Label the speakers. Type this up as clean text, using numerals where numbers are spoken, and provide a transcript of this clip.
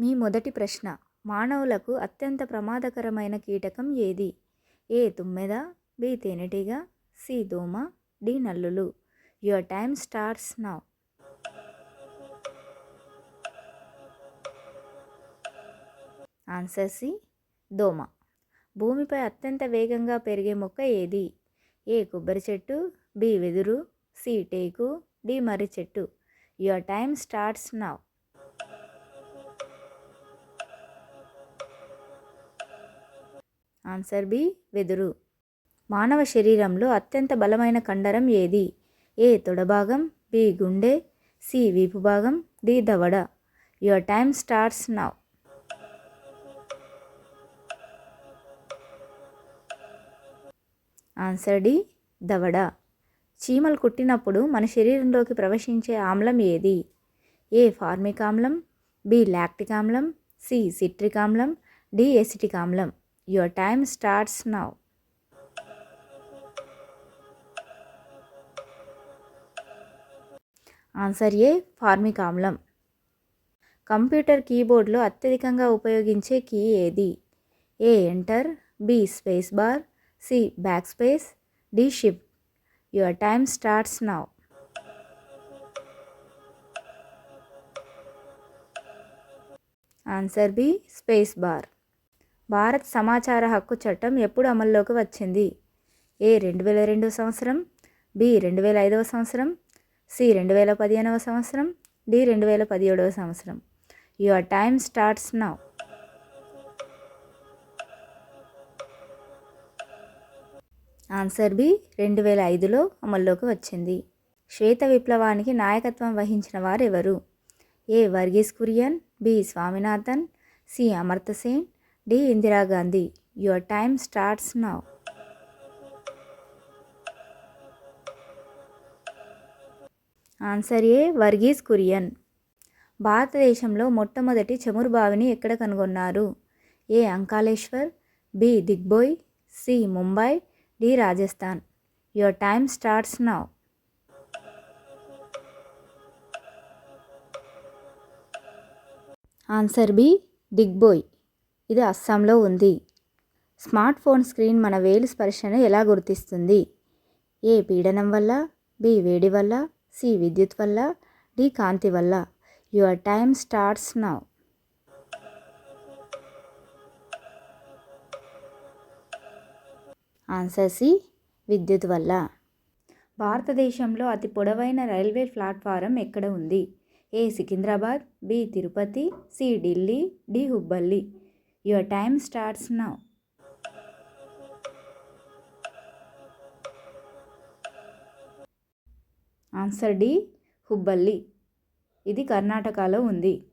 Speaker 1: మీ మొదటి ప్రశ్న, మానవులకు అత్యంత ప్రమాదకరమైన కీటకం ఏది? ఏ తుమ్మెద, బి తేనెటీగ, సి దోమ, డి నల్లులు. Your time starts now. Answer C దోమ. భూమిపై అత్యంత వేగంగా పెరిగే మొక్క ఏది? ఏ కొబ్బరి చెట్టు, బి వెదురు, సి టేకు, డి మర్రి చెట్టు. Your time starts now. Answer B వెదురు. మానవ శరీరంలో అత్యంత బలమైన కండరం ఏది? ఏ తొడభాగం, బి గుండె, సి వీపు భాగం, డి దవడ. Your time starts now. Answer D దవడ. చీమలు కుట్టినప్పుడు మన శరీరంలోకి ప్రవేశించే ఆమ్లం ఏది? ఏ ఫార్మిక్ ఆమ్లం, బి లాక్టిక్ ఆమ్లం, సి సిట్రిక్ ఆమ్లం, డి ఎసిటిక్ ఆమ్లం. Your time starts now. Answer A formic ఆమ్లం. కంప్యూటర్ కీబోర్డ్లో అత్యధికంగా ఉపయోగించే కీ ఏది? A enter, B space bar, C back space, D shift. Your time starts now. Answer B space bar. Bharat సమాచార హక్కు చట్టం ఎప్పుడు అమల్లోకి వచ్చింది? ఏ 2002 సంవత్సరం, బి 2005 సంవత్సరం, సి 2015 సంవత్సరం, డి 2017 సంవత్సరం. Your time starts now. Answer B 2005లో అమల్లోకి వచ్చింది. శ్వేత విప్లవానికి నాయకత్వం వహించిన వారు ఎవరు? A Verghese Kurien, B Swaminathan, C Amartya Sen, D Indira Gandhi. Your time starts now. Answer A Verghese Kurien. భారతదేశంలో మొట్టమొదటి చమురు బావిని ఎక్కడ కనుగొన్నారు? A Ankleshwar, B Digboi, C Mumbai, D Rajasthan. Your time starts now. Answer B Digboi. ఇది అస్సాంలో ఉంది. స్మార్ట్ ఫోన్ స్క్రీన్ మన వేలు స్పర్శను ఎలా గుర్తిస్తుంది? ఏ పీడనం వల్ల, బి వేడి వల్ల, సి విద్యుత్ వల్ల, డి కాంతి వల్ల. Your time starts now. Answer C విద్యుత్ వల్ల. భారతదేశంలో అతి పొడవైన రైల్వే ప్లాట్ఫారం ఎక్కడ ఉంది? A Secunderabad, B Tirupati, C Delhi, D Hubballi. Your time starts now. Answer D Hubballi. ఇది కర్ణాటకలో ఉంది.